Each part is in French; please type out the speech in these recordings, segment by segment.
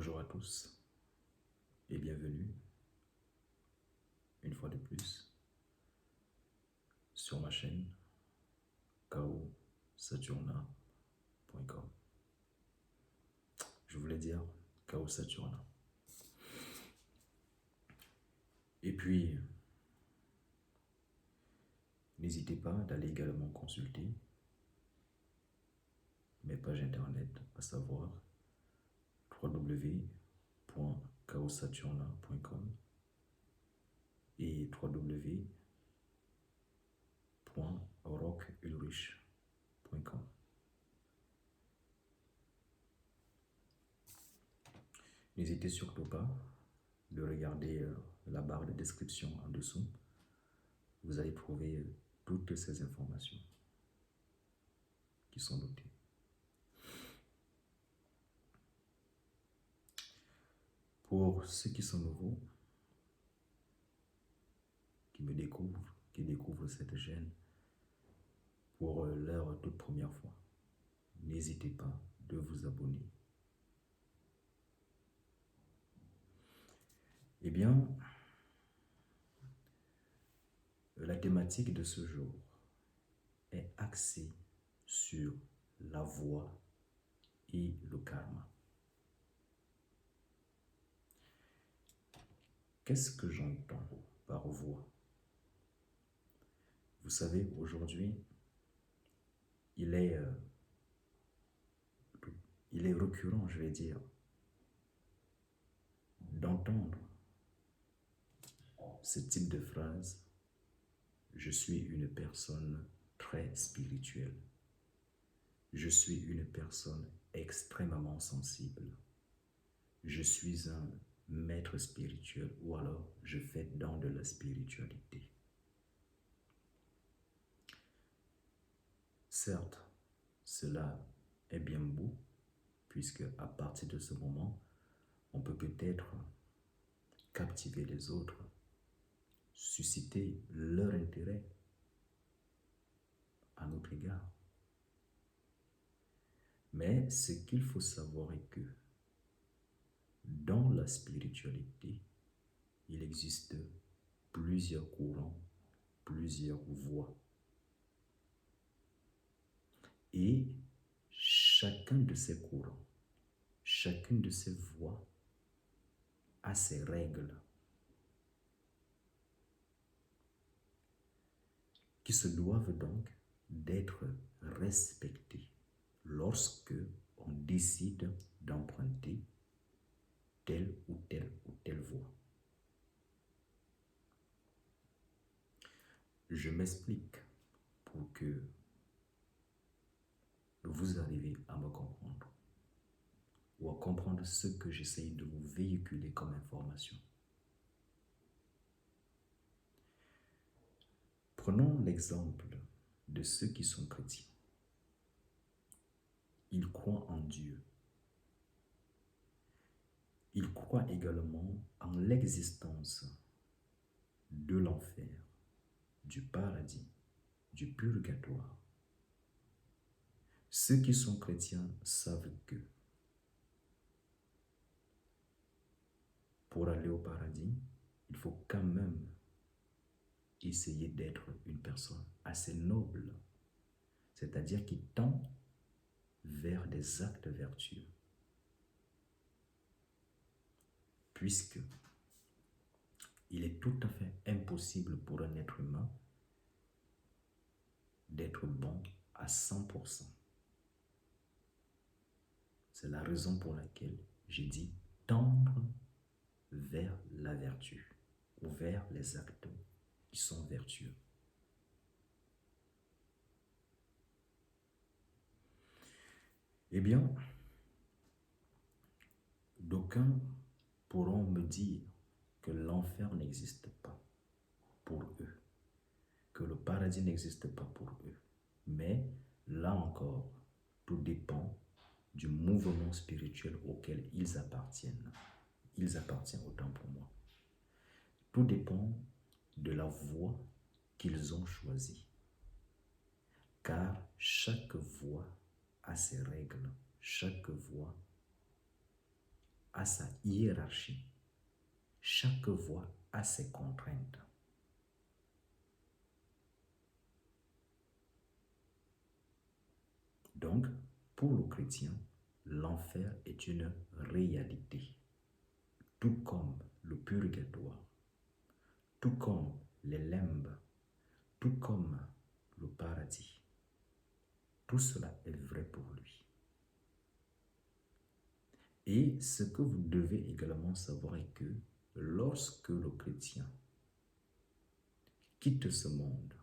Bonjour à tous et bienvenue une fois de plus sur ma chaîne kaosaturna.com. Je voulais dire Kao Saturna. Et puis, n'hésitez pas d'aller également consulter mes pages internet, à savoir www.kaosaturna.com et www.rockulrich.com. N'hésitez surtout pas de regarder la barre de description en dessous. Vous allez trouver toutes ces informations qui sont notées. Pour ceux qui sont nouveaux, qui me découvrent, qui découvrent cette chaîne pour leur toute première fois, n'hésitez pas de vous abonner. Eh bien, la thématique de ce jour est axée sur la voix et le karma. Qu'est-ce que j'entends par voix? Vous savez, aujourd'hui, il est récurrent, je vais dire, d'entendre ce type de phrase: je suis une personne très spirituelle. Je suis une personne extrêmement sensible. Je suis un maître spirituel, ou alors je fais dans de la spiritualité. Certes, cela est bien beau, puisque à partir de ce moment, on peut peut-être captiver les autres, susciter leur intérêt à notre égard. Mais ce qu'il faut savoir est que dans la spiritualité, il existe plusieurs courants, plusieurs voies. Et chacun de ces courants, chacune de ces voies a ses règles qui se doivent donc d'être respectées lorsque on décide d'emprunter telle ou telle voie. Je m'explique pour que vous arrivez à me comprendre ou à comprendre ce que j'essaye de vous véhiculer comme information. Prenons l'exemple de ceux qui sont chrétiens. Ils croient en Dieu. Ils croient également en l'existence de l'enfer, du paradis, du purgatoire. Ceux qui sont chrétiens savent que pour aller au paradis, il faut quand même essayer d'être une personne assez noble, c'est-à-dire qui tend vers des actes vertueux. Puisque il est tout à fait impossible pour un être humain d'être bon à 100%. C'est la raison pour laquelle j'ai dit tendre vers la vertu ou vers les actes qui sont vertueux. Eh bien, d'aucuns pourront me dire que l'enfer n'existe pas pour eux, que le paradis n'existe pas pour eux. Mais là encore, tout dépend du mouvement spirituel auquel ils appartiennent. Ils appartiennent autant pour moi. Tout dépend de la voie qu'ils ont choisie. Car chaque voie a ses règles. Chaque voie a sa hiérarchie. Chaque voie a ses contraintes. Donc, pour le chrétien, l'enfer est une réalité, tout comme le purgatoire, tout comme les limbes, tout comme le paradis. Tout cela est vrai pour lui. Et ce que vous devez également savoir est que lorsque le chrétien quitte ce monde,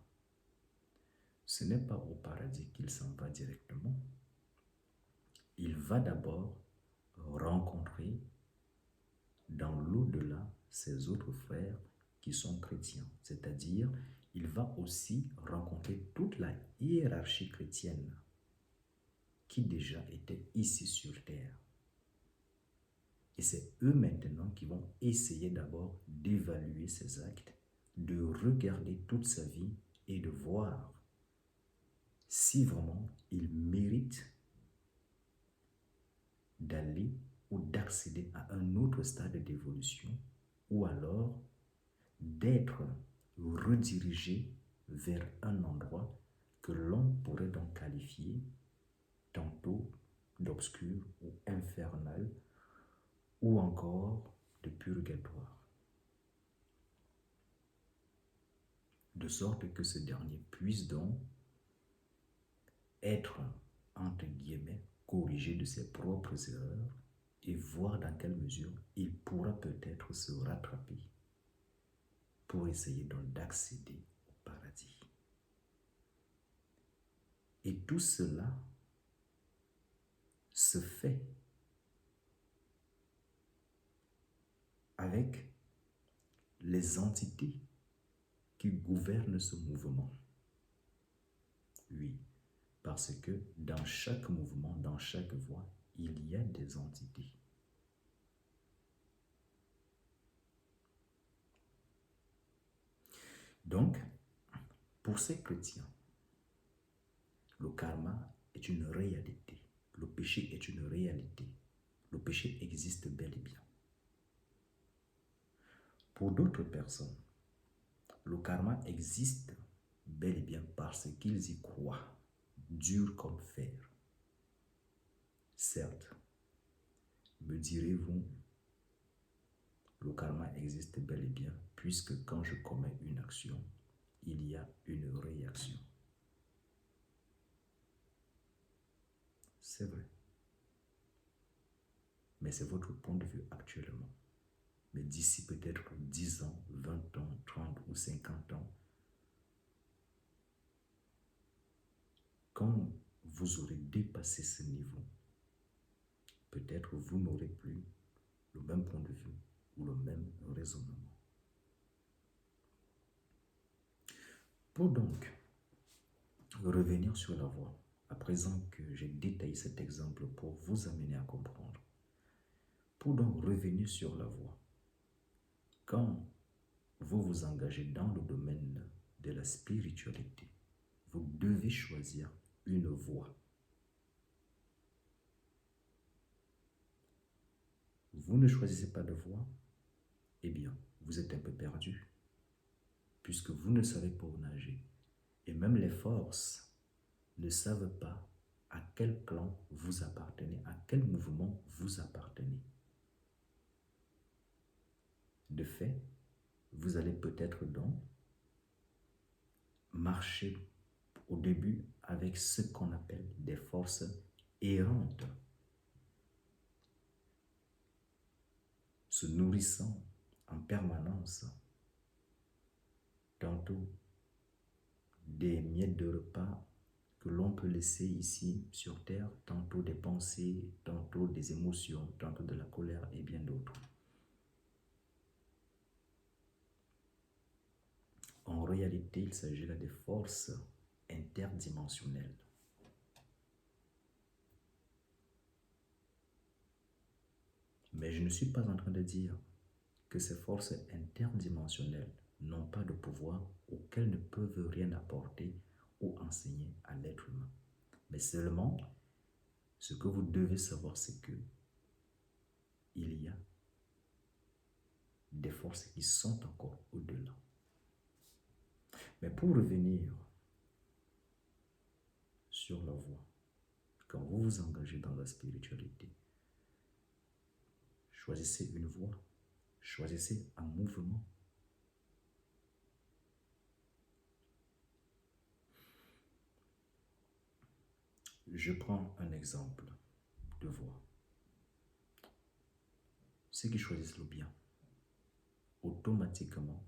ce n'est pas au paradis qu'il s'en va directement. Il va d'abord rencontrer dans l'au-delà ses autres frères qui sont chrétiens. C'est-à-dire, il va aussi rencontrer toute la hiérarchie chrétienne qui déjà était ici sur terre. Et c'est eux maintenant qui vont essayer d'abord d'évaluer ses actes, de regarder toute sa vie et de voir si vraiment il mérite d'aller ou d'accéder à un autre stade d'évolution ou alors d'être redirigé vers un endroit que l'on pourrait donc qualifier tantôt d'obscur ou infernal ou encore de purgatoire. De sorte que ce dernier puisse donc être, entre guillemets, corrigé de ses propres erreurs et voir dans quelle mesure il pourra peut-être se rattraper pour essayer donc d'accéder au paradis. Et tout cela se fait avec les entités qui gouvernent ce mouvement. Oui, parce que dans chaque mouvement, dans chaque voie, il y a des entités. Donc, pour ces chrétiens, le karma est une réalité. Le péché est une réalité. Le péché existe bel et bien. Pour d'autres personnes, le karma existe bel et bien parce qu'ils y croient, dur comme fer. Certes, me direz-vous, le karma existe bel et bien puisque quand je commets une action, il y a une réaction. C'est vrai. Mais c'est votre point de vue actuellement. Mais d'ici peut-être 10 ans, 20 ans, 30 ou 50 ans, quand vous aurez dépassé ce niveau, peut-être vous n'aurez plus le même point de vue ou le même raisonnement. Pour donc revenir sur la voie, à présent que j'ai détaillé cet exemple pour vous amener à comprendre, pour donc revenir sur la voie, quand vous vous engagez dans le domaine de la spiritualité, vous devez choisir une voie. Vous ne choisissez pas de voie, eh bien, vous êtes un peu perdu, puisque vous ne savez pas où nager. Et même les forces ne savent pas à quel clan vous appartenez, à quel mouvement vous appartenez. De fait, vous allez peut-être donc marcher au début avec ce qu'on appelle des forces errantes, se nourrissant en permanence, tantôt des miettes de repas que l'on peut laisser ici sur terre, tantôt des pensées, tantôt des émotions, tantôt de la colère et bien d'autres. En réalité, il s'agit là des forces interdimensionnelles. Mais je ne suis pas en train de dire que ces forces interdimensionnelles n'ont pas de pouvoir ou qu'elles ne peuvent rien apporter ou enseigner à l'être humain. Mais seulement, ce que vous devez savoir, c'est que il y des forces qui sont encore au-delà. Mais pour revenir sur la voie, quand vous vous engagez dans la spiritualité, choisissez une voie, choisissez un mouvement. Je prends un exemple de voie. Ceux qui choisissent le bien, automatiquement,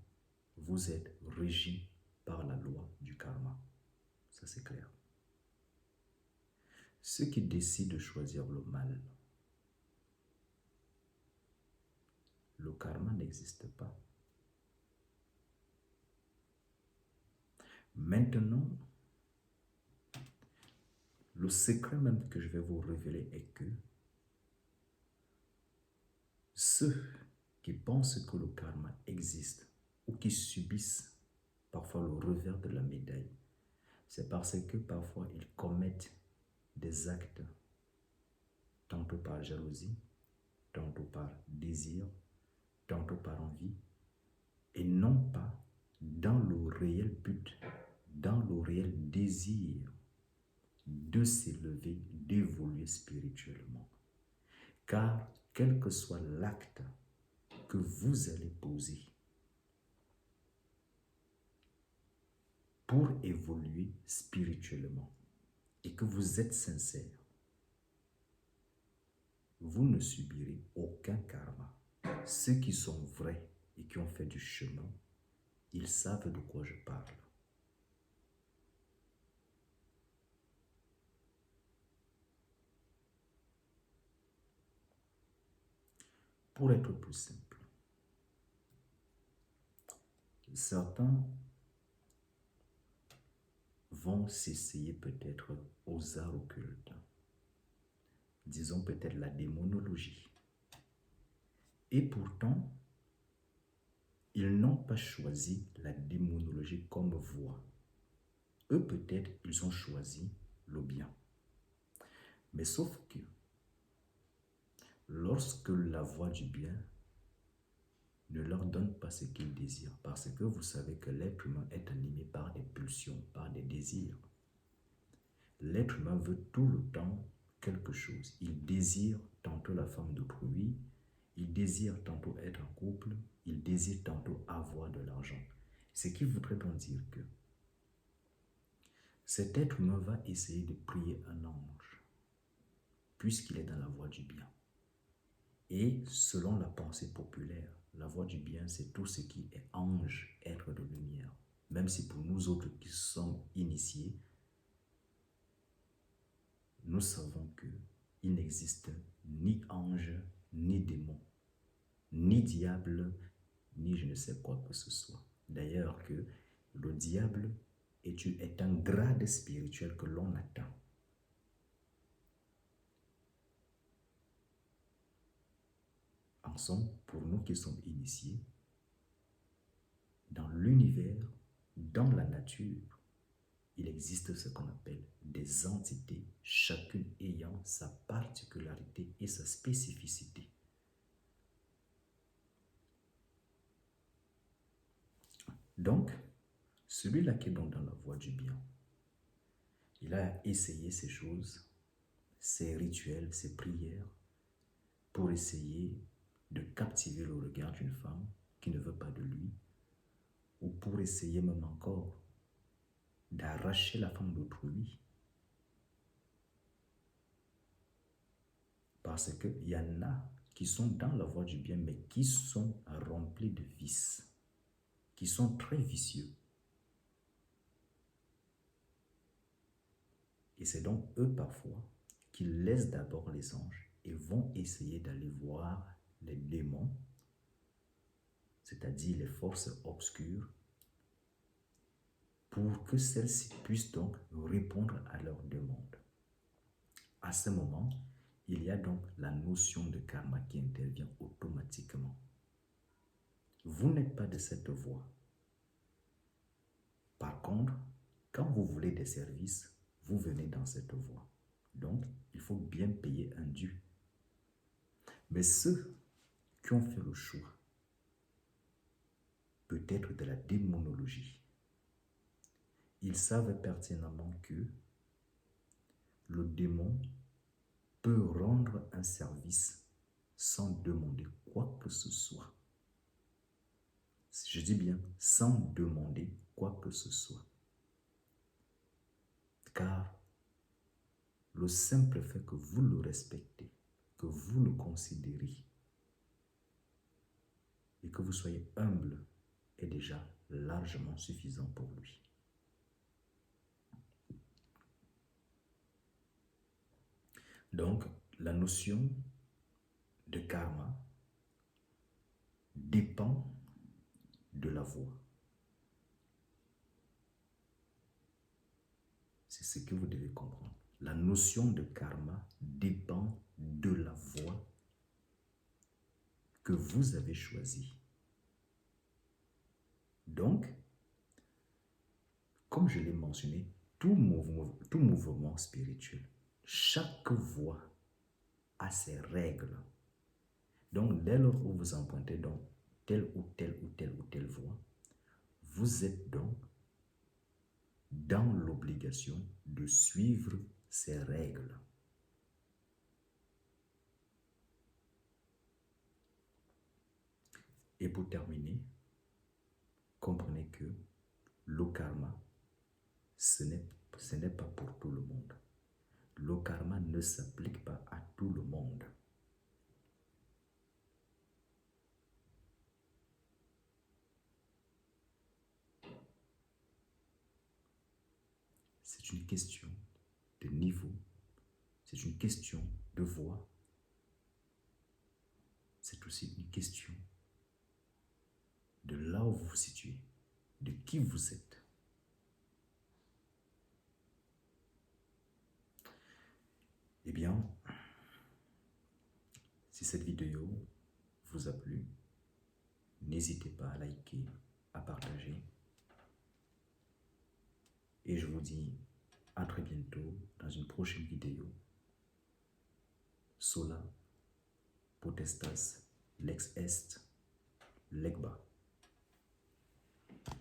vous êtes régi par la loi du karma. Ça, c'est clair. Ceux qui décident de choisir le mal, le karma n'existe pas. Maintenant, le secret même que je vais vous révéler est que ceux qui pensent que le karma existe ou qui subissent parfois le revers de la médaille, c'est parce que parfois ils commettent des actes, tantôt par jalousie, tantôt par désir, tantôt par envie, et non pas dans le réel but, dans le réel désir de s'élever, d'évoluer spirituellement. Car quel que soit l'acte que vous allez poser pour évoluer spirituellement et que vous êtes sincère, vous ne subirez aucun karma. Ceux qui sont vrais et qui ont fait du chemin, ils savent de quoi je parle. Pour être plus simple, certains vont s'essayer peut-être aux arts occultes, disons peut-être la démonologie. Et pourtant, ils n'ont pas choisi la démonologie comme voie. Eux, peut-être, ils ont choisi le bien. Mais sauf que, lorsque la voie du bien ne leur donne pas ce qu'ils désirent, parce que vous savez que l'être humain est animé par des pulsions, par des désirs. L'être humain veut tout le temps quelque chose. Il désire tantôt la femme d'autrui, il désire tantôt être en couple, il désire tantôt avoir de l'argent. Ce qui voudrait donc dire que cet être humain va essayer de prier un ange, puisqu'il est dans la voie du bien. Et selon la pensée populaire, la voie du bien, c'est tout ce qui est ange, être de lumière. Même si pour nous autres qui sommes initiés, nous savons qu'il n'existe ni ange, ni démon, ni diable, ni je ne sais quoi que ce soit. D'ailleurs que le diable est un grade spirituel que l'on atteint. En somme, pour nous qui sommes initiés, dans l'univers, dans la nature, il existe ce qu'on appelle des entités, chacune ayant sa particularité et sa spécificité. Donc, celui-là qui est donc dans la voie du bien, il a essayé ces choses, ces rituels, ces prières, pour essayer de captiver le regard d'une femme qui ne veut pas de lui, ou pour essayer même encore d'arracher la femme d'autrui. Parce qu'il y en a qui sont dans la voie du bien, mais qui sont remplis de vices, qui sont très vicieux. Et c'est donc eux parfois qui laissent d'abord les anges et vont essayer d'aller voir les démons, c'est-à-dire les forces obscures, pour que celles-ci puissent donc répondre à leurs demandes. À ce moment, il y a donc la notion de karma qui intervient automatiquement. Vous n'êtes pas de cette voie. Par contre, quand vous voulez des services, vous venez dans cette voie. Donc, il faut bien payer un dû. Mais ceux qui ont fait le choix peut-être de la démonologie. Ils savent pertinemment que le démon peut rendre un service sans demander quoi que ce soit. Je dis bien sans demander quoi que ce soit. Car le simple fait que vous le respectez, que vous le considérez et que vous soyez humble est déjà largement suffisant pour lui. Donc, la notion de karma dépend de la voie. C'est ce que vous devez comprendre. La notion de karma dépend de la voie que vous avez choisie. Donc, comme je l'ai mentionné, tout mouvement spirituel, chaque voie a ses règles. Donc, dès lors où vous empruntez donc telle ou telle ou telle ou telle voie, vous êtes donc dans l'obligation de suivre ces règles. Et pour terminer, comprenez que le karma, ce n'est pas pour tout le monde. Le karma ne s'applique pas à tout le monde. C'est une question de niveau, c'est une question de voie, c'est aussi une question de là où vous vous situez, de qui vous êtes. Eh bien, si cette vidéo vous a plu, n'hésitez pas à liker, à partager. Et je vous dis à très bientôt dans une prochaine vidéo. Sola, potestas, lex est, legba.